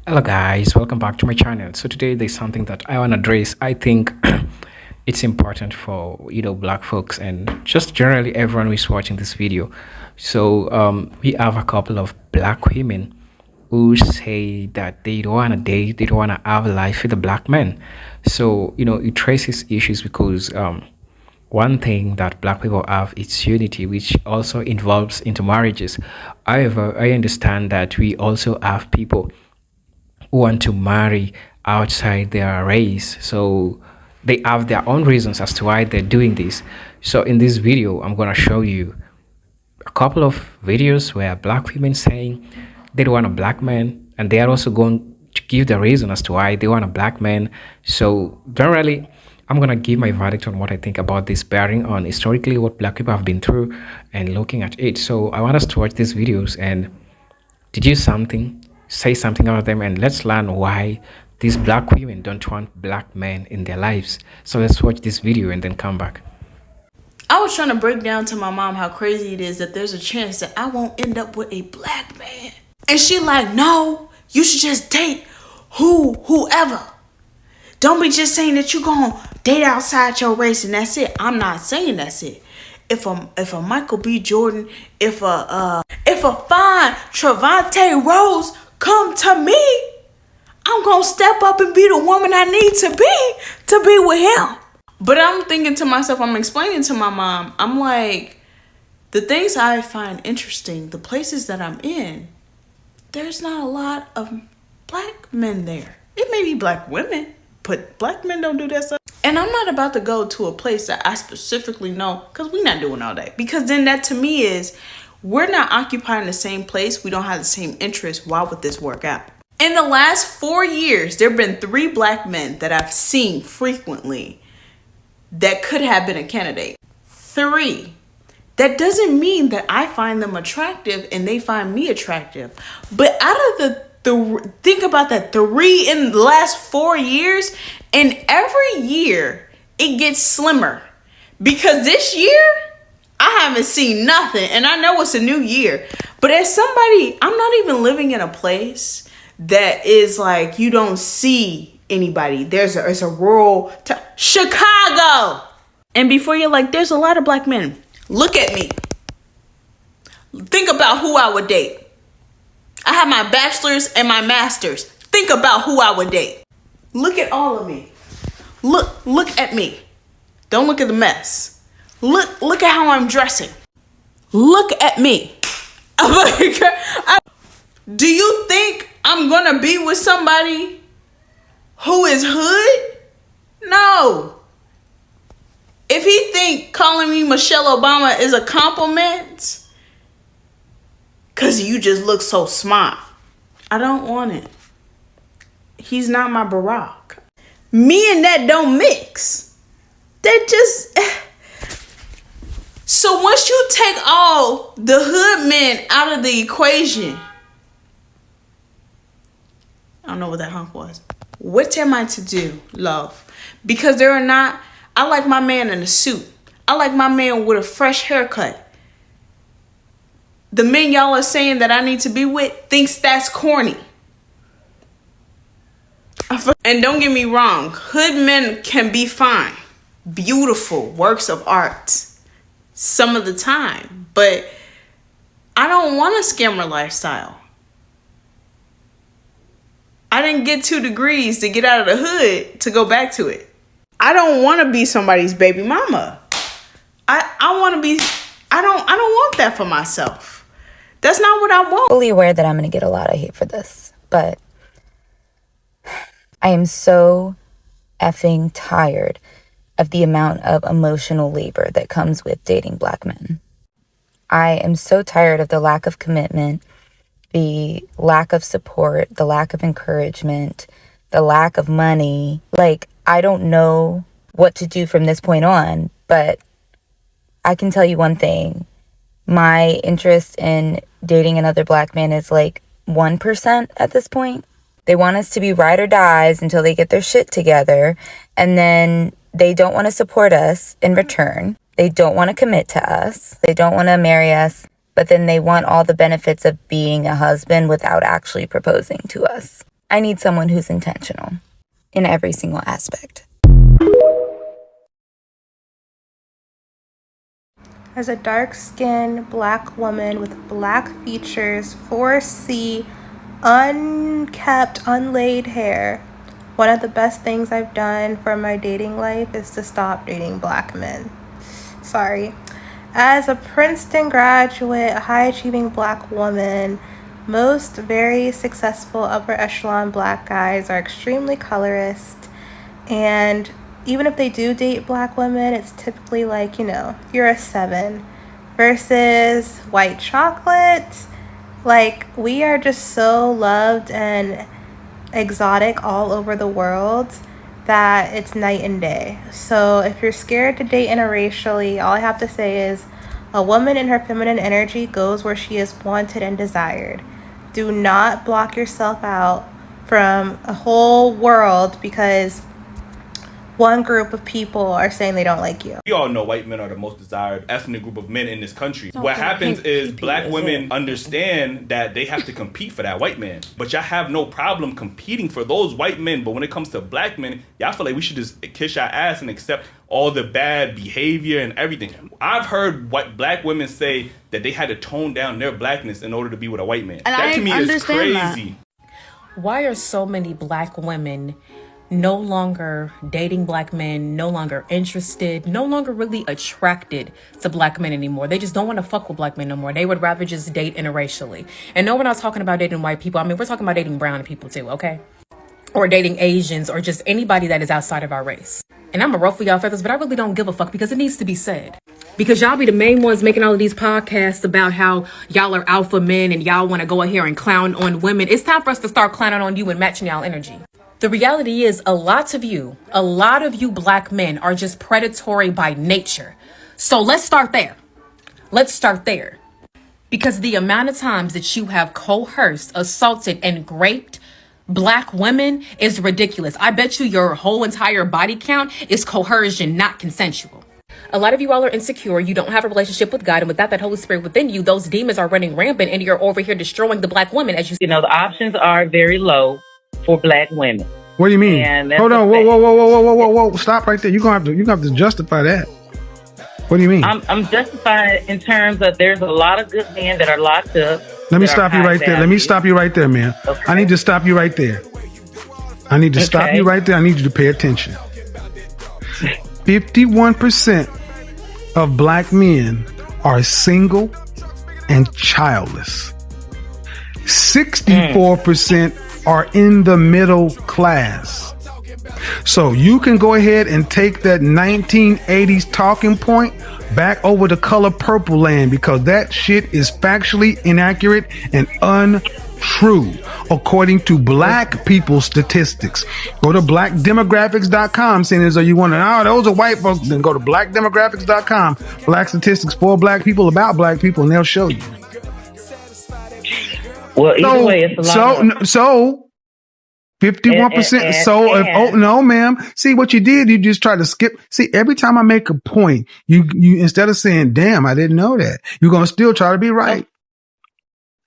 Hello guys, welcome back to my channel. So today there's something that I want to address. I think it's important for black folks and just generally everyone who is watching this video. So we have a couple of black women who say that they don't want to date, they don't want to have a life with a black man. So it raises issues because one thing that black people have is unity, which also involves into marriages. However, I understand that we also have people who want to marry outside their race. So they have their own reasons as to why they're doing this. So in this video, I'm going to show you a couple of videos where black women saying they don't want a black man, and they are also going to give the reason as to why they want a black man. So generally, I'm going to give my verdict on what I think about this, bearing on historically what black people have been through and looking at it. So I want us to watch these videos and deduce something, say something about them, and let's learn why these black women don't want black men in their lives. So let's watch this video and then come back. I was trying to break down to my mom how crazy it is that there's a chance that I won't end up with a black man. And she like, no, you should just date whoever. Don't be just saying that you gonna date outside your race and that's it. I'm not saying that's it. If a Michael B. Jordan, if a fine Trevante Rose come to me, I'm gonna step up and be the woman I need to be with him. But I'm thinking to myself, I'm explaining to my mom, I'm like, the things I find interesting, the places that I'm in, there's not a lot of black men there. It may be black women, but black men don't do that stuff. And I'm not about to go to a place that I specifically know, because we're not doing all that. Because then that to me is, we're not occupying the same place. We don't have the same interests. Why would this work out? In the last 4 years, there have been 3 black men that I've seen frequently that could have been a candidate. 3. That doesn't mean that I find them attractive and they find me attractive. But out of the think about that, 3 in the last 4 years, and every year it gets slimmer. Because this year, I haven't seen nothing, and I know it's a new year. But as somebody, I'm not even living in a place that is like you don't see anybody. It's a rural Chicago. And before you're like, there's a lot of black men. Look at me. Think about who I would date. I have my bachelor's and my master's. Think about who I would date. Look at all of me. Look at me. Don't look at the mess. Look at how I'm dressing. Look at me. Do you think I'm gonna be with somebody who is hood? No. If he think calling me Michelle Obama is a compliment, cause you just look so smart, I don't want it. He's not my Barack. Me and that don't mix. That just... So once you take all the hood men out of the equation, I don't know what that hunk was. What am I to do, love? Because there are not... I like my man in a suit. I like my man with a fresh haircut. The men y'all are saying that I need to be with thinks that's corny. And don't get me wrong, hood men can be fine. Beautiful works of art some of the time. But I don't want a scammer lifestyle. I didn't get 2 degrees to get out of the hood to go back to it. I don't want to be somebody's baby mama. I want to be... I don't want that for myself. That's not what I want. Fully aware that I'm going to get a lot of hate for this, but I am so effing tired of the amount of emotional labor that comes with dating black men. I am so tired of the lack of commitment, the lack of support, the lack of encouragement, the lack of money. Like, I don't know what to do from this point on, but I can tell you one thing. My interest in dating another black man is like 1% at this point. They want us to be ride or dies until they get their shit together, and then they don't want to support us in return. They don't want to commit to us. They don't want to marry us, but then they want all the benefits of being a husband without actually proposing to us. I need someone who's intentional in every single aspect. As a dark-skinned black woman with black features, 4C, unkept, unlaid hair, one of the best things I've done for my dating life is to stop dating black men. Sorry. As a Princeton graduate, a high-achieving black woman, most very successful upper echelon black guys are extremely colorist, and even if they do date black women, it's typically like, you're a 7 versus white chocolate. Like, we are just so loved and exotic all over the world that it's night and day. So if you're scared to date interracially, all I have to say is a woman in her feminine energy goes where she is wanted and desired. Do not block yourself out from a whole world because one group of people are saying they don't like you. We all know white men are the most desired ethnic group of men in this country. What happens is black women understand that they have to compete for that white man. But y'all have no problem competing for those white men. But when it comes to black men, y'all feel like we should just kiss our ass and accept all the bad behavior and everything. I've heard black women say that they had to tone down their blackness in order to be with a white man. And that to me is understand crazy. Why are so many black women no longer dating black men, no longer interested, no longer really attracted to black men anymore? They just don't want to fuck with black men no more. They would rather just date interracially. And no, we're not talking about dating white people. I mean, we're talking about dating brown people too, okay? Or dating Asians or just anybody that is outside of our race. And I'm a ruffle y'all feathers, but I really don't give a fuck because it needs to be said. Because y'all be the main ones making all of these podcasts about how y'all are alpha men and y'all want to go out here and clown on women. It's time for us to start clowning on you and matching y'all energy. The reality is a lot of you black men are just predatory by nature. So let's start there. Because the amount of times that you have coerced, assaulted, and raped black women is ridiculous. I bet you your whole entire body count is coercion, not consensual. A lot of you all are insecure. You don't have a relationship with God. And without that Holy Spirit within you, those demons are running rampant and you're over here destroying the black women. As the options are very low for black women. What do you mean? Hold on, whoa! Stop right there. You're gonna have to justify that. What do you mean? I'm justifying in terms of there's a lot of good men that are locked up. Let me stop you right there. Let me stop you right there, man. Okay. I need to stop you right there. I need you to pay attention. 51% of black men are single and childless. 64% are in the middle class. So you can go ahead and take that 1980s talking point back over to color purple land because that shit is factually inaccurate and untrue according to black people statistics. Go to blackdemographics.com, saying as though you want to, those are white folks. Then go to blackdemographics.com, black statistics for black people about black people, and they'll show you. Well, either way, it's a lot. So 51%. No, ma'am. See what you did? You just tried to skip. See, every time I make a point, you instead of saying, "Damn, I didn't know that," you're gonna still try to be right.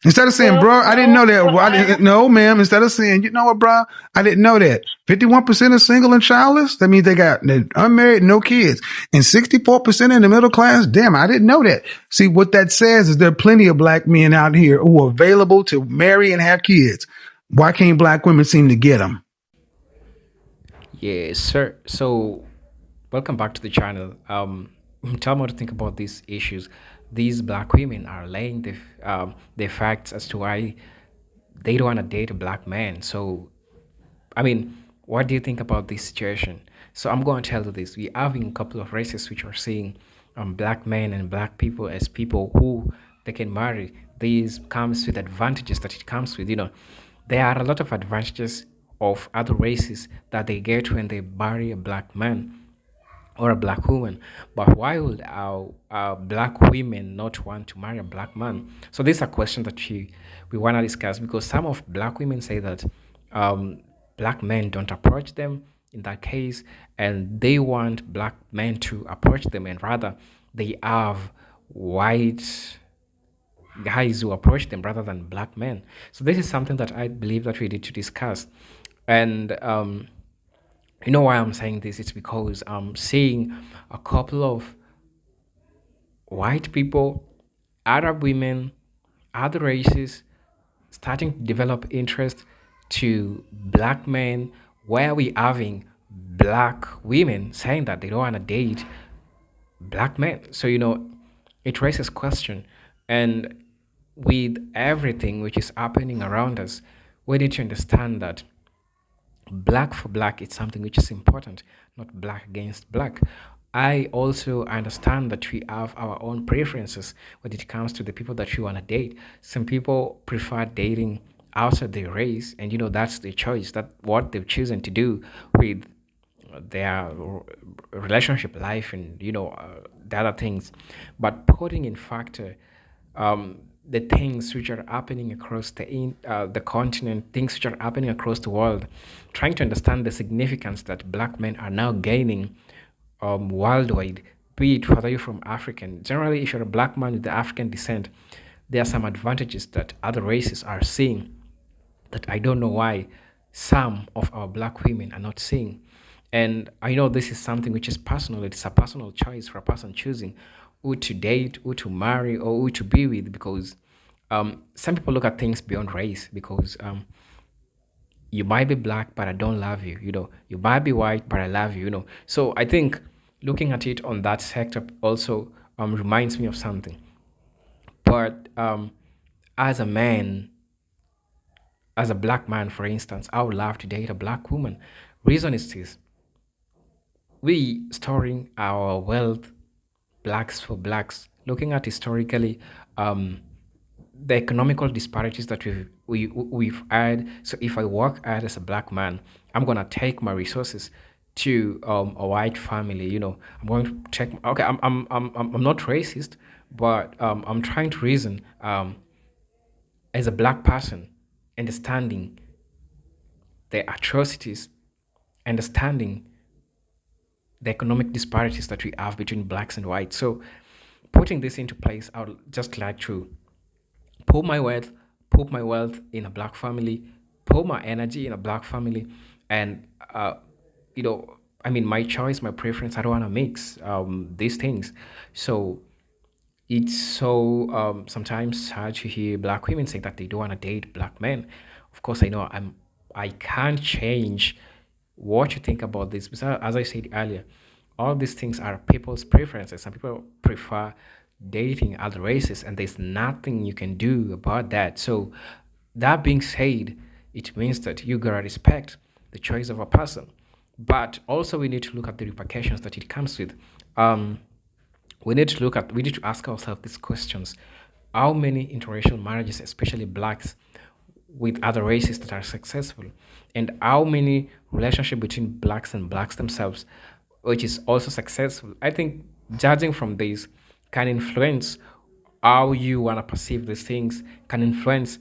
Instead of saying, "Bro, I didn't know that." No, ma'am. Instead of saying, "You know what, bro, I didn't know that." 51% are single and childless. That means they're unmarried, no kids, and 64% in the middle class. Damn, I didn't know that. See, what that says is there are plenty of black men out here who are available to marry and have kids. Why can't black women seem to get them? Yes, sir. So, welcome back to the channel. Tell me what to think about these issues. These black women are laying the facts as to why they don't want to date a black man. So, I mean, what do you think about this situation? So, I'm going to tell you this. We have a couple of races which are seeing black men and black people as people who they can marry. These comes with advantages that it comes with, There are a lot of advantages of other races that they get when they marry a black man or a black woman. But why would our black women not want to marry a black man? So these are questions that we want to discuss because some of black women say that black men don't approach them in that case, and they want black men to approach them, and rather they have white guys who approach them rather than black men. So this is something that I believe that we need to discuss. And you know why I'm saying this? It's because I'm seeing a couple of white people, Arab women, other races starting to develop interest to black men, where we having black women saying that they don't want to date black men. So it raises question, and with everything which is happening around us, we need to understand that black for black is something which is important, not black against black. I also understand that we have our own preferences when it comes to the people that we want to date. Some people prefer dating outside their race, and that's their choice. That what they've chosen to do with their relationship life, and the other things. But putting in factor the things which are happening across the continent, things which are happening across the world, trying to understand the significance that black men are now gaining worldwide, be it whether you're from African. Generally, if you're a black man with the African descent, there are some advantages that other races are seeing that I don't know why some of our black women are not seeing. And I know this is something which is personal. It's a personal choice for a person choosing who to date, who to marry, or who to be with, because some people look at things beyond race, because you might be black, but I don't love you. You might be white, but I love you. So I think looking at it on that sector also reminds me of something. But as a man, as a black man, for instance, I would love to date a black woman. Reason is this: we storing our wealth, blacks for blacks, looking at historically the economical disparities that we've had. So if I work hard as a black man, I'm gonna take my resources to a white family. I'm going to take. Okay, I'm not racist, but I'm trying to reason as a black person, understanding the atrocities, understanding the economic disparities that we have between blacks and whites. So putting this into place, I would just like to put my wealth, put my wealth in a black family, put my energy in a black family, and I mean, my choice, my preference. I don't want to mix these things. So it's so sometimes sad to hear black women say that they don't want to date black men. Of course, I know I can't change what you think about this, because as I said earlier, all these things are people's preferences. Some people prefer dating other races, and there's nothing you can do about that. So that being said, it means that you gotta respect the choice of a person, but also we need to look at the repercussions that it comes with. um we need to ask ourselves these questions: how many interracial marriages, especially blacks with other races, that are successful, and how many relationship between blacks and blacks themselves which is also successful. I think judging from this can influence how you want to perceive these things, can influence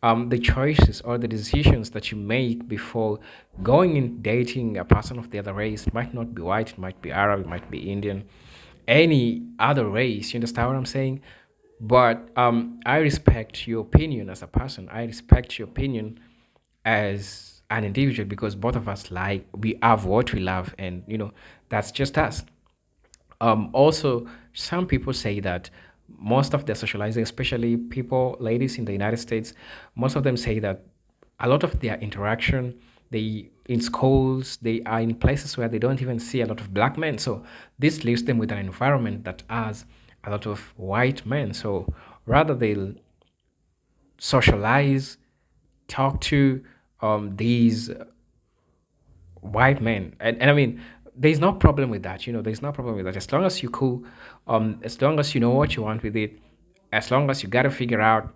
the choices or the decisions that you make before going in dating a person of the other race. It might not be white, it might be Arab, it might be Indian, any other race. You understand what I'm saying? But I respect your opinion as a person. I respect your opinion as an individual, because both of us, like, we have what we love, and that's just us. Also, some people say that most of their socializing, especially people, ladies in the United States, most of them say that a lot of their interaction, they in schools, they are in places where they don't even see a lot of black men. So this leaves them with an environment that has a lot of white men. So rather they'll socialize, talk to these white men, and I mean, there's no problem with that. There's no problem with that, as long as you cool, as long as you know what you want with it, as long as you got to figure out,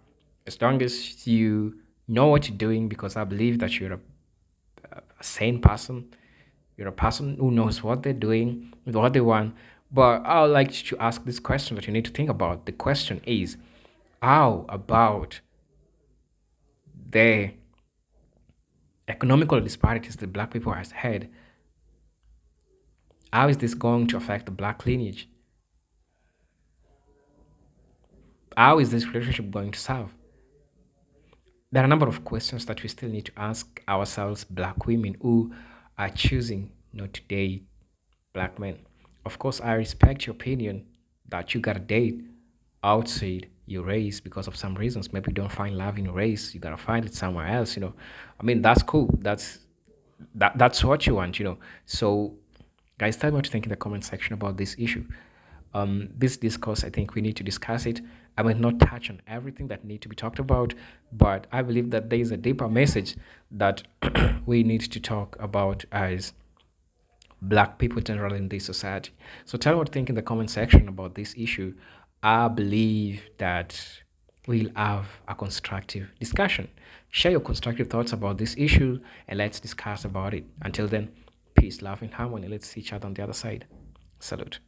as long as you know what you're doing, because I believe that you're a sane person, you're a person who knows what they're doing with what they want. But I would like to ask this question that you need to think about. The question is, how about the economical disparities that black people has had? How is this going to affect the black lineage? how is this relationship going to serve? There are a number of questions that we still need to ask ourselves, black women who are choosing not to date black men. Of course, I respect your opinion that you gotta date outside your race because of some reasons. Maybe you don't find love in your race, you gotta find it somewhere else, you know. I mean, that's cool. That's what you want, you know. So, guys, tell me what you think in the comment section about this issue. This discourse, I think we need to discuss it. I will not touch on everything that need to be talked about, but I believe that there is a deeper message that we need to talk about as black people generally in this society. So tell me what you think in the comment section about this issue. I believe that we'll have a constructive discussion. Share your constructive thoughts about this issue and let's discuss about it. Until then, peace, love, and harmony. Let's see each other on the other side. Salute.